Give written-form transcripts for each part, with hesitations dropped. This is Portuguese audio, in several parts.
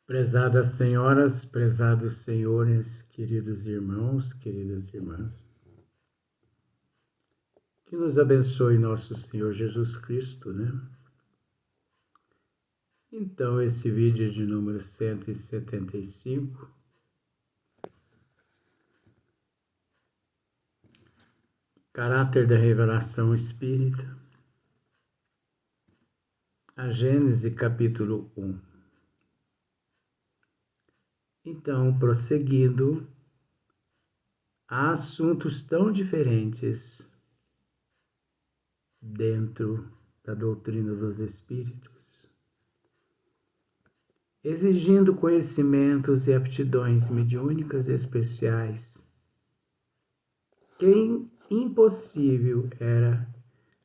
Prezadas senhoras, prezados senhores, queridos irmãos, queridas irmãs, que nos abençoe nosso Senhor Jesus Cristo, né? Então, esse vídeo é de número 175, caráter da revelação espírita, a Gênese capítulo 1. Então, prosseguindo, há assuntos tão diferentes dentro da doutrina dos espíritos, exigindo conhecimentos e aptidões mediúnicas especiais, que impossível era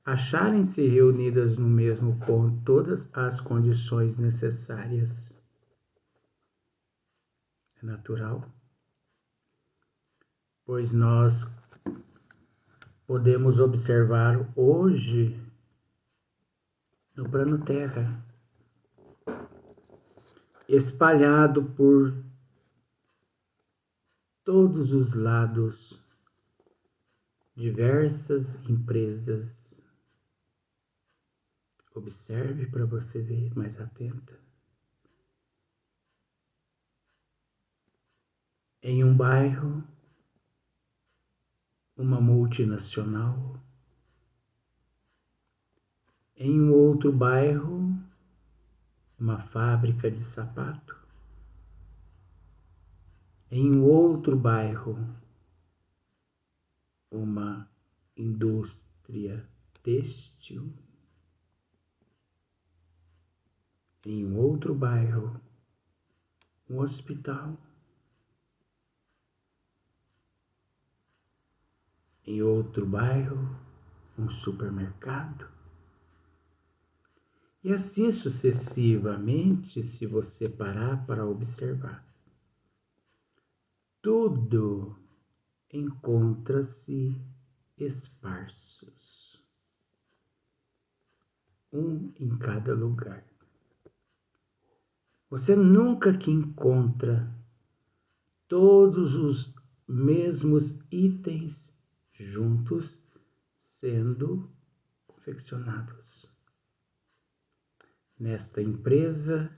acharem-se reunidas no mesmo ponto todas as condições necessárias. É natural, pois nós podemos observar hoje no plano Terra, espalhado por todos os lados, diversas empresas. Observe para você ver mais atenta. Em um bairro, uma multinacional. Em um outro bairro, uma fábrica de sapato. Em um outro bairro, uma indústria têxtil. Em um outro bairro, um hospital. Em outro bairro, um supermercado. E assim sucessivamente, se você parar para observar. Tudo encontra-se esparsos, um em cada lugar. Você nunca que encontra todos os mesmos itens juntos sendo confeccionados. Nesta empresa,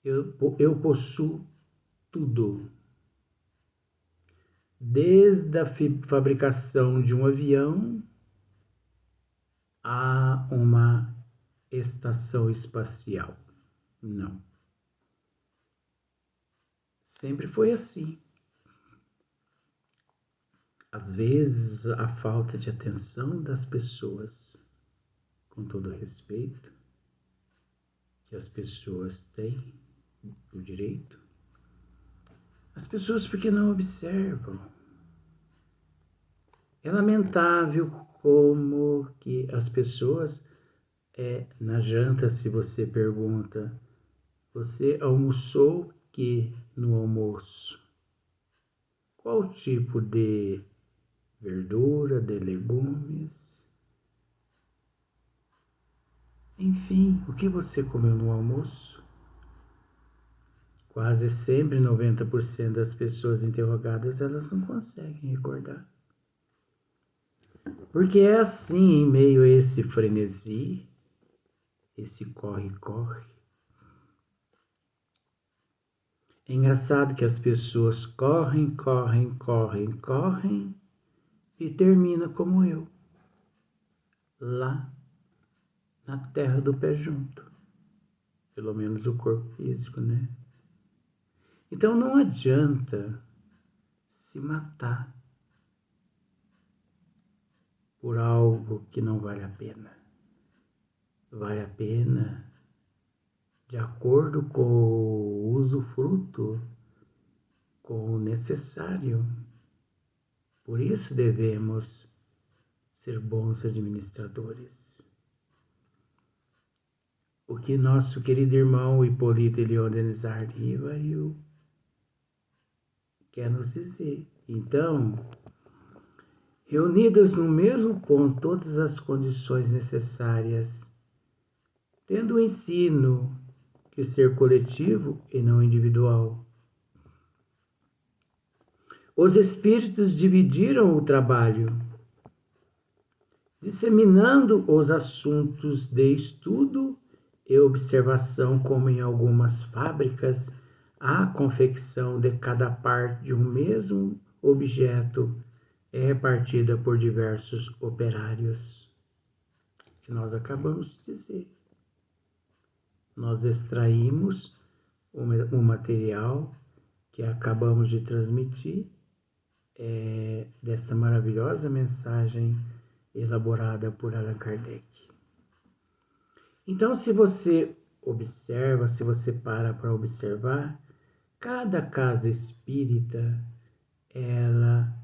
eu possuo tudo. Desde a fabricação de um avião a uma estação espacial. Não. Sempre foi assim. Às vezes, a falta de atenção das pessoas, com todo respeito, que as pessoas têm o direito, as pessoas porque não observam. É lamentável como que as pessoas, na janta, se você pergunta, você almoçou que no almoço? Qual tipo de verdura, de legumes? Enfim, o que você comeu no almoço? Quase sempre 90% das pessoas interrogadas, elas não conseguem recordar. Porque é assim, em meio a esse frenesi, esse corre-corre. É engraçado que as pessoas correm e terminam como eu, lá na terra do pé junto. Pelo menos o corpo físico, né? Então não adianta se matar por algo que não vale a pena. Vale a pena de acordo com o usufruto, com o necessário. Por isso devemos ser bons administradores. O que nosso querido irmão Hipólito Eleonizar Rivail quer nos dizer. Então, reunidas no mesmo ponto todas as condições necessárias, tendo o ensino que ser coletivo e não individual. Os espíritos dividiram o trabalho, disseminando os assuntos de estudo e observação, como em algumas fábricas, a confecção de cada parte de um mesmo objeto é repartida por diversos operários, que nós acabamos de dizer. Nós extraímos o material que acabamos de transmitir dessa maravilhosa mensagem elaborada por Allan Kardec. Então, se você observa, se você para observar, cada casa espírita, ela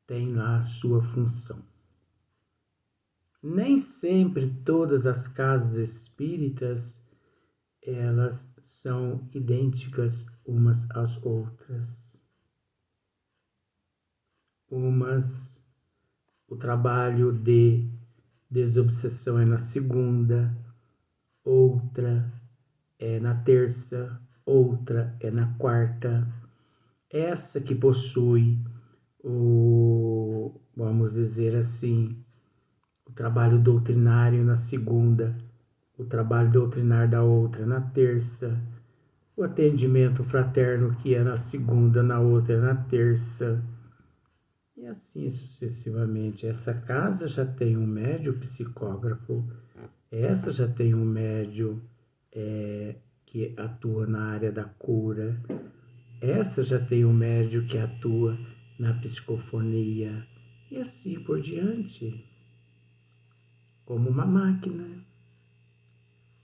tem lá a sua função. Nem sempre todas as casas espíritas, elas são idênticas umas às outras. Umas, o trabalho de desobsessão é na segunda, outra é na terça, outra é na quarta. Essa que possui vamos dizer assim, o trabalho doutrinário na segunda, o trabalho doutrinário da outra na terça, o atendimento fraterno que é na segunda, na outra é na terça, e assim sucessivamente. Essa casa já tem um médium psicógrafo, essa já tem um médium que atua na área da cura, essa já tem um médium que atua na psicofonia, e assim por diante, como uma máquina.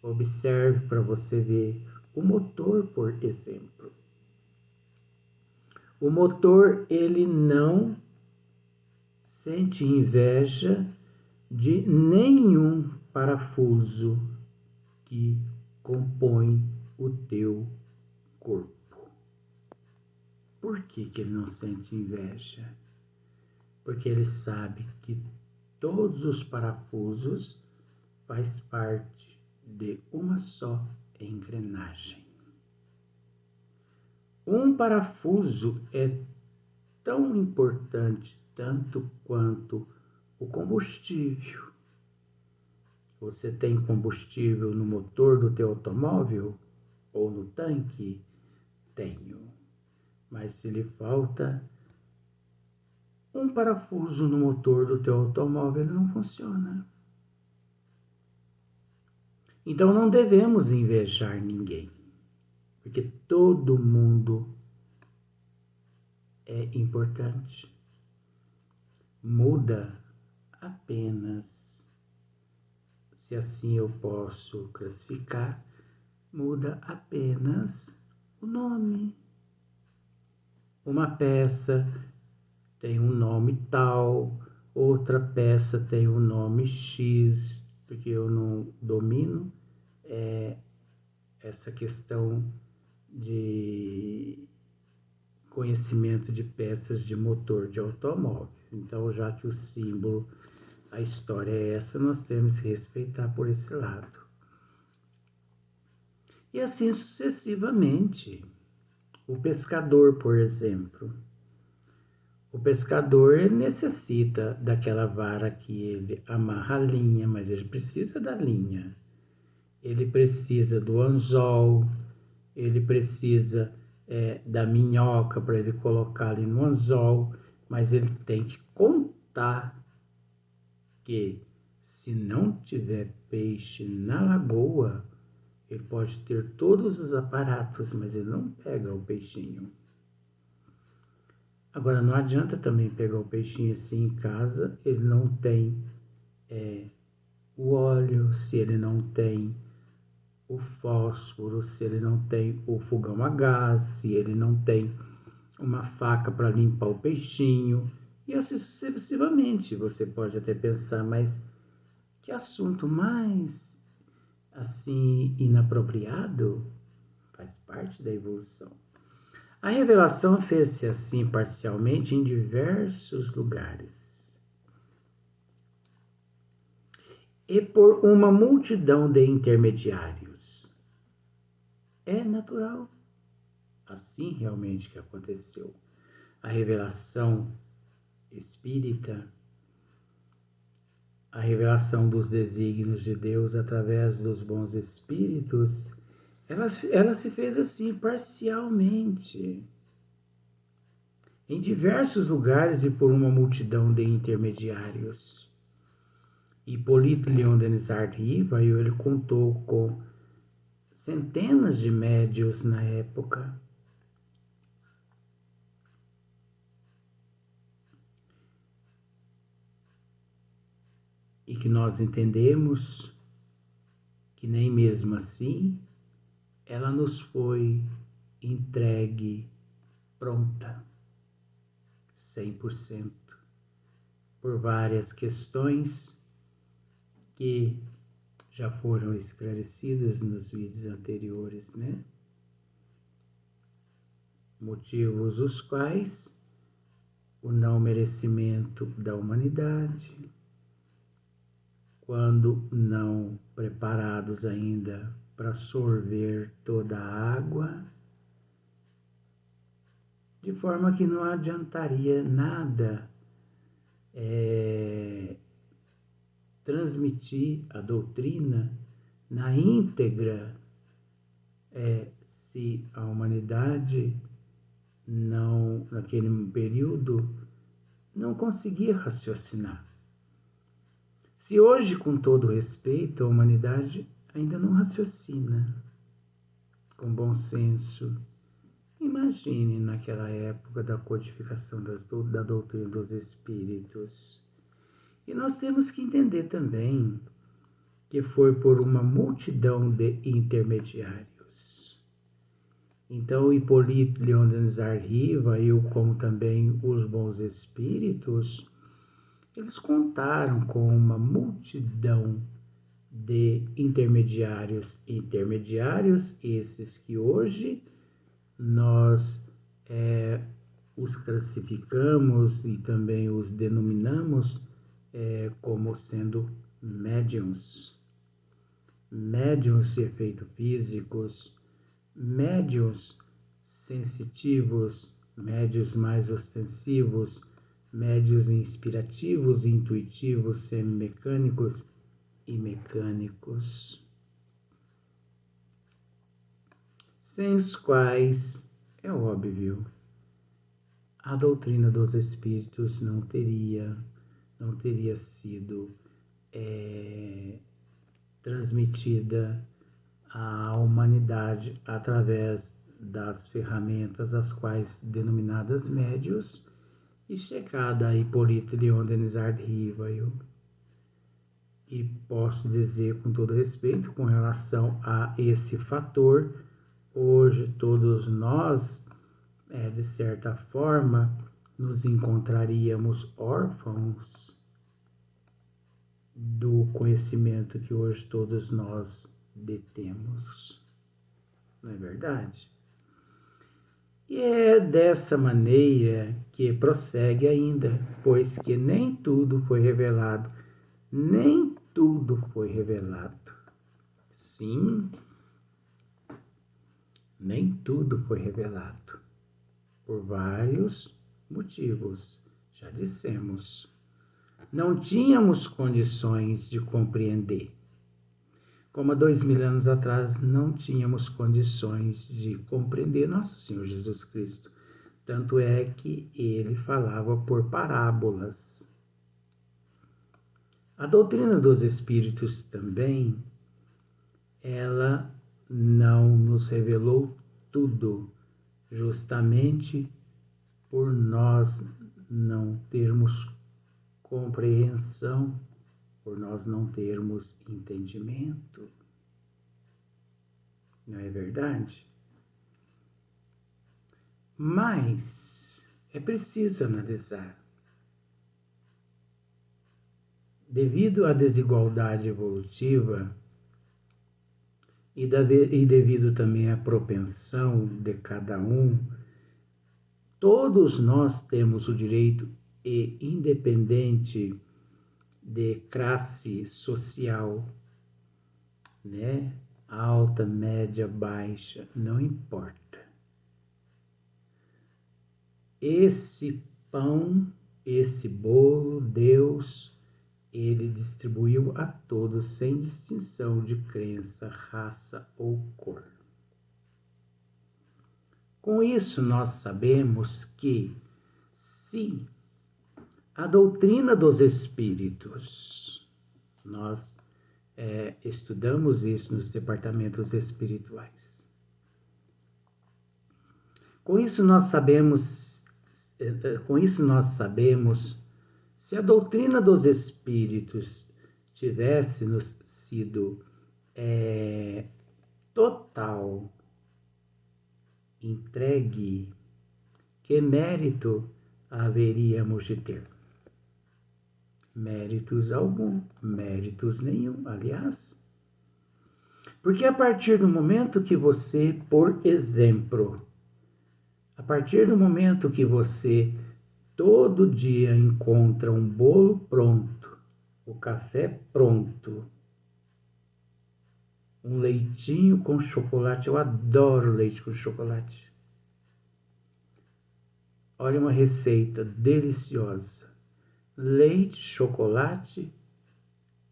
Observe para você ver o motor, por exemplo. O motor, ele não sente inveja de nenhum parafuso que compõe o teu corpo. Por que ele não sente inveja? Porque ele sabe que todos os parafusos faz parte de uma só engrenagem. Um parafuso é tão importante tanto quanto o combustível. Você tem combustível no motor do teu automóvel ou no tanque? Tenho. Mas se lhe falta um parafuso no motor do teu automóvel, ele não funciona. Então não devemos invejar ninguém, porque todo mundo é importante. Muda apenas, se assim eu posso classificar, muda apenas o nome. Uma peça tem um nome tal, outra peça tem um nome X, porque eu não domino essa questão de conhecimento de peças de motor de automóvel. Então, já que o símbolo, a história é essa, nós temos que respeitar por esse lado. E assim sucessivamente. O pescador, por exemplo. O pescador, ele necessita daquela vara que ele amarra a linha, mas ele precisa da linha. Ele precisa do anzol, ele precisa da minhoca para ele colocar ali no anzol, mas ele tem que contar que se não tiver peixe na lagoa, ele pode ter todos os aparatos, mas ele não pega o peixinho. Agora, não adianta também pegar o peixinho assim em casa, ele não tem o óleo, se ele não tem o fósforo, se ele não tem o fogão a gás, se ele não tem uma faca para limpar o peixinho, e assim sucessivamente. Você pode até pensar, mas que assunto mais assim inapropriado? Faz parte da evolução. A revelação fez-se assim parcialmente em diversos lugares. E por uma multidão de intermediários. é natural. Assim realmente que aconteceu. A revelação espírita, a revelação dos desígnios de Deus através dos bons espíritos, ela se fez assim, parcialmente, em diversos lugares e por uma multidão de intermediários. Hipólito Leon Denis Riva, ele contou com centenas de médios na época. E que nós entendemos que nem mesmo assim ela nos foi entregue pronta, 100%, por várias questões que já foram esclarecidas nos vídeos anteriores, né? Motivos os quais o não merecimento da humanidade, quando não preparados ainda para sorver toda a água, de forma que não adiantaria nada transmitir a doutrina na íntegra se a humanidade não, naquele período, não conseguia raciocinar. Se hoje, com todo respeito, a humanidade ainda não raciocina com bom senso, imagine naquela época da codificação da doutrina dos espíritos. E nós temos que entender também que foi por uma multidão de intermediários. Então, Hipólito Leon Denis Riva, como também os bons espíritos, eles contaram com uma multidão de intermediários, esses que hoje nós os classificamos e também os denominamos como sendo médiuns de efeitos físicos, médiuns sensitivos, médiuns mais ostensivos, médiuns inspirativos, intuitivos, semimecânicos e mecânicos, sem os quais, é óbvio, a doutrina dos espíritos não teria sido transmitida à humanidade através das ferramentas as quais denominadas médios e chegada a Hipólito Leon Denis Riva. E posso dizer com todo respeito, com relação a esse fator, hoje todos nós, de certa forma, nos encontraríamos órfãos do conhecimento que hoje todos nós detemos. Não é verdade? E é dessa maneira que prossegue ainda, pois que nem tudo foi revelado, nem tudo foi revelado. Sim, nem tudo foi revelado, por vários motivos, já dissemos. Não tínhamos condições de compreender. Como há 2000 anos atrás não tínhamos condições de compreender nosso Senhor Jesus Cristo. Tanto é que ele falava por parábolas. A doutrina dos espíritos também, ela não nos revelou tudo, justamente por nós não termos compreensão, por nós não termos entendimento. Não é verdade? Mas é preciso analisar. Devido à desigualdade evolutiva e devido também à propensão de cada um, todos nós temos o direito, e independente de classe social, né, alta, média, baixa, não importa. Esse pão, esse bolo, Deus, ele distribuiu a todos sem distinção de crença, raça ou cor. Com isso, nós sabemos que, se a doutrina dos espíritos, nós estudamos isso nos departamentos espirituais. Com isso nós sabemos, se a doutrina dos espíritos tivesse nos sido total, entregue, que mérito haveríamos de ter? Méritos algum, méritos nenhum, aliás. Porque a partir do momento que você, por exemplo, a partir do momento que você todo dia encontra um bolo pronto, o café pronto, um leitinho com chocolate, eu adoro leite com chocolate. Olha uma receita deliciosa. Leite, chocolate,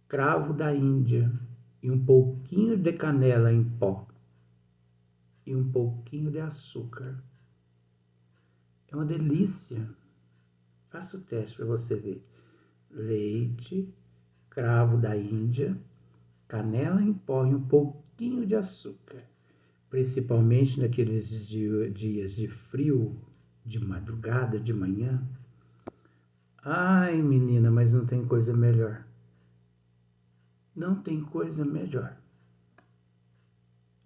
cravo da Índia e um pouquinho de canela em pó e um pouquinho de açúcar. É uma delícia. Faça o teste para você ver. Leite, cravo da Índia, canela em pó e um pouquinho de açúcar. Principalmente naqueles dias de frio, de madrugada, de manhã. Ai, menina, mas não tem coisa melhor. Não tem coisa melhor.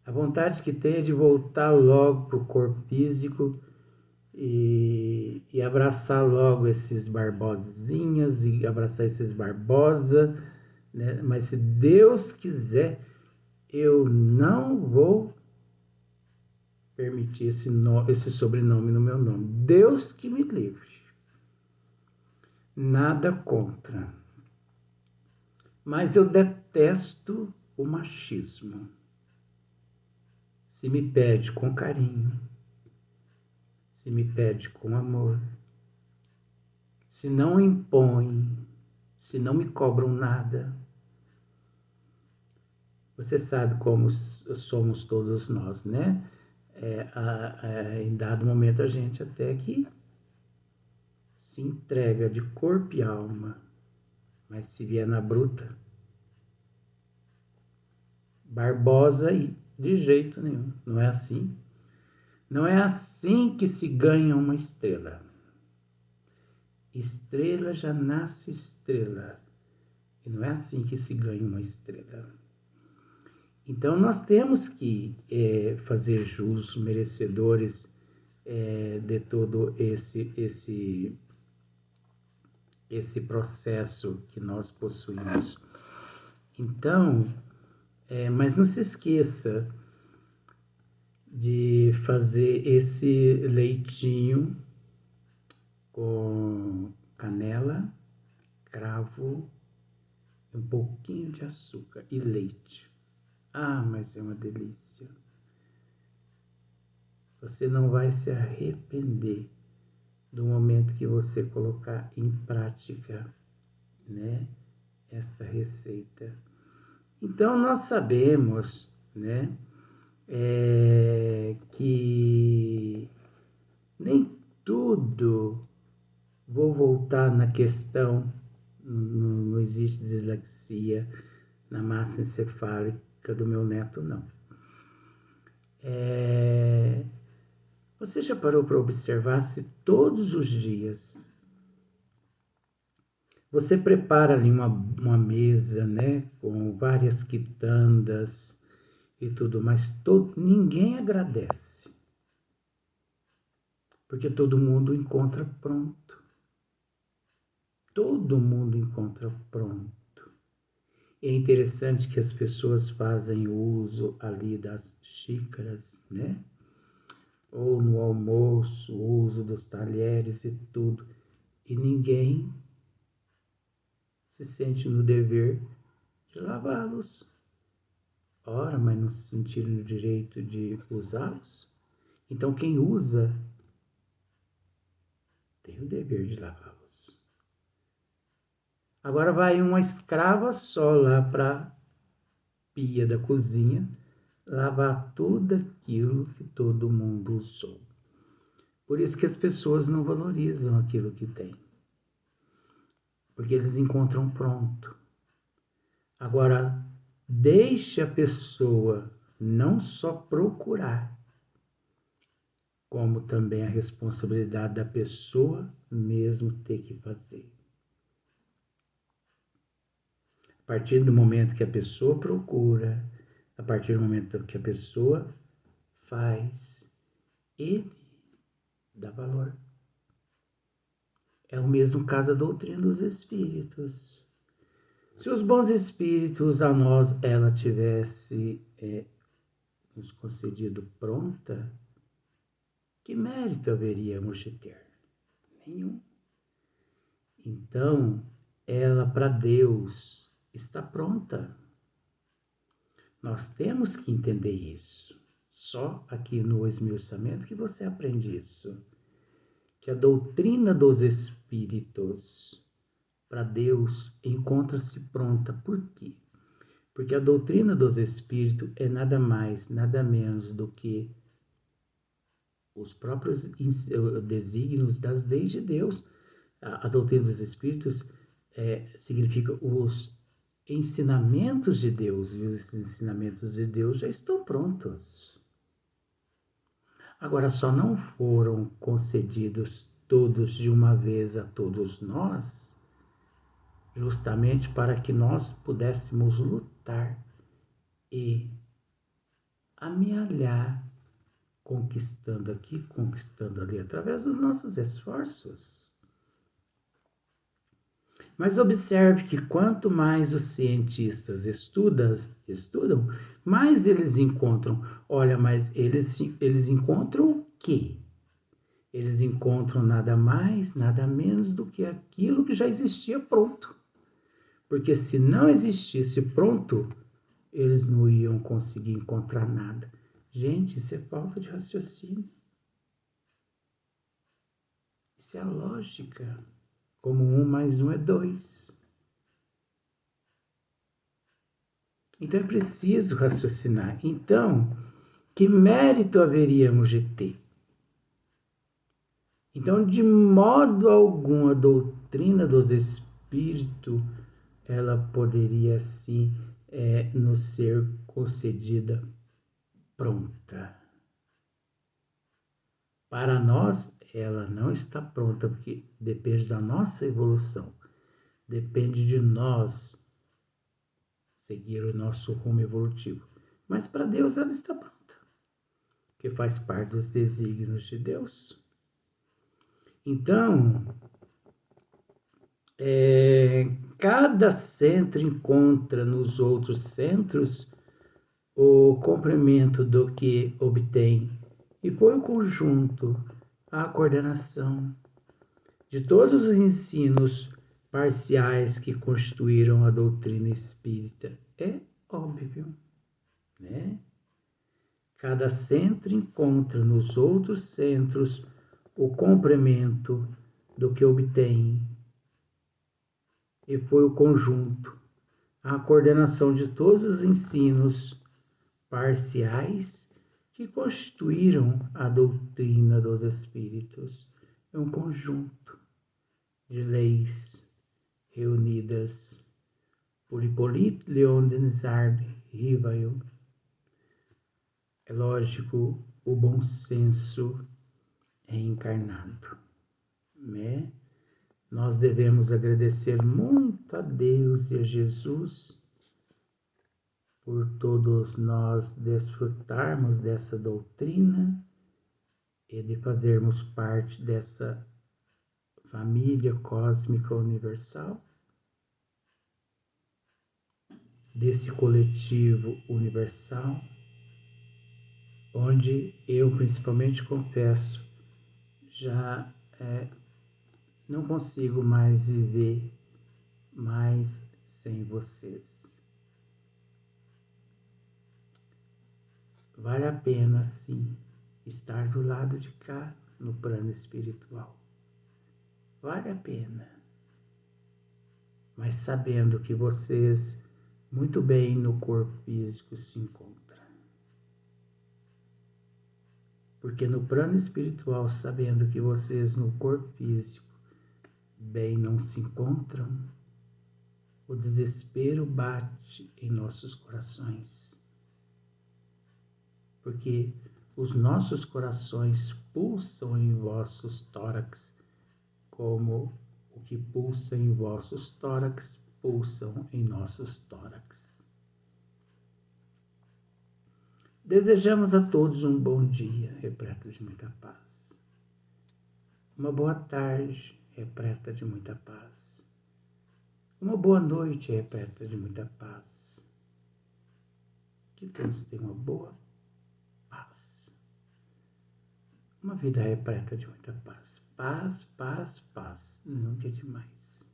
A vontade que tem é de voltar logo para o corpo físico e abraçar logo esses barbosinhas e abraçar esses barbosa, né? Mas se Deus quiser, eu não vou permitir esse sobrenome no meu nome. Deus que me livre. Nada contra. Mas eu detesto o machismo. Se me pede com carinho, se me pede com amor, se não impõe, se não me cobram nada. Você sabe como somos todos nós, né? Em dado momento a gente até que se entrega de corpo e alma, mas se vier na bruta, Barbosa aí, de jeito nenhum. Não é assim. Não é assim que se ganha uma estrela. Estrela já nasce estrela. E não é assim que se ganha uma estrela. Então nós temos que fazer jus, merecedores de todo esse processo que nós possuímos. Então, mas não se esqueça de fazer esse leitinho com canela, cravo, um pouquinho de açúcar e leite. Ah, mas é uma delícia. Você não vai se arrepender do momento que você colocar em prática, né, esta receita. Então nós sabemos, né, que nem tudo, vou voltar na questão, não existe dislexia na massa encefálica do meu neto, não. Você já parou para observar se todos os dias você prepara ali uma mesa, né, com várias quitandas e tudo, mas ninguém agradece, porque todo mundo encontra pronto. Todo mundo encontra pronto. É interessante que as pessoas fazem uso ali das xícaras, né? Ou no almoço, o uso dos talheres e tudo. E ninguém se sente no dever de lavá-los. Ora, mas não se sentiram no direito de usá-los? Então quem usa tem o dever de lavá-los. Agora vai uma escrava só lá para pia da cozinha lavar tudo aquilo que todo mundo usou. Por isso que as pessoas não valorizam aquilo que tem, porque eles encontram pronto. Agora, deixe a pessoa não só procurar, como também a responsabilidade da pessoa mesmo ter que fazer. A partir do momento que a pessoa procura, a partir do momento que a pessoa faz, ele dá valor. É o mesmo caso da doutrina dos espíritos. Se os bons espíritos a nós ela tivesse nos concedido pronta, que mérito haveríamos de ter? Nenhum. Então, ela para Deus está pronta. Nós temos que entender isso. Só aqui no esmiuçamento que você aprende isso. Que a doutrina dos espíritos para Deus encontra-se pronta. Por quê? Porque a doutrina dos espíritos é nada mais, nada menos do que os próprios desígnios das leis de Deus. A doutrina dos espíritos significa os ensinamentos de Deus, e os ensinamentos de Deus já estão prontos. Agora, só não foram concedidos todos de uma vez a todos nós, justamente para que nós pudéssemos lutar e amealhar, conquistando aqui, conquistando ali, através dos nossos esforços. Mas observe que quanto mais os cientistas estudam, mais eles encontram. Olha, mas eles encontram o quê? Eles encontram nada mais, nada menos do que aquilo que já existia pronto. Porque se não existisse pronto, eles não iam conseguir encontrar nada. Gente, isso é falta de raciocínio. Isso é a lógica. Como 1 mais 1 é 2. Então é preciso raciocinar. Então, que mérito haveríamos de ter? Então, de modo algum, a doutrina dos espíritos, ela poderia sim nos ser concedida pronta. Para nós, ela não está pronta, porque depende da nossa evolução. Depende de nós seguir o nosso rumo evolutivo. Mas para Deus ela está pronta, que faz parte dos desígnios de Deus. Então, cada centro encontra nos outros centros o complemento do que obtém, e foi o conjunto, a coordenação de todos os ensinos parciais que constituíram a doutrina espírita. É óbvio, né? Cada centro encontra nos outros centros o complemento do que obtém, e foi o conjunto, a coordenação de todos os ensinos parciais que constituíram a doutrina dos espíritos. É um conjunto de leis reunidas por Hippolyte Léon Denisard Rivail. É lógico, o bom senso é encarnado, né? Nós devemos agradecer muito a Deus e a Jesus por todos nós desfrutarmos dessa doutrina e de fazermos parte dessa família cósmica universal, desse coletivo universal, onde eu principalmente confesso, já não consigo mais viver mais sem vocês. vale a pena, sim, estar do lado de cá, no plano espiritual. Vale a pena. Mas sabendo que vocês muito bem no corpo físico se encontram. Porque no plano espiritual, sabendo que vocês no corpo físico bem não se encontram, o desespero bate em nossos corações. Porque os nossos corações pulsam em vossos tórax, como o que pulsa em vossos tórax pulsam em nossos tórax. Desejamos a todos um bom dia, repleto de muita paz. Uma boa tarde, repleta de muita paz. Uma boa noite, repleta de muita paz. Que todos tenham uma boa paz. Uma vida repleta de muita paz. Paz, paz, paz. Nunca é demais.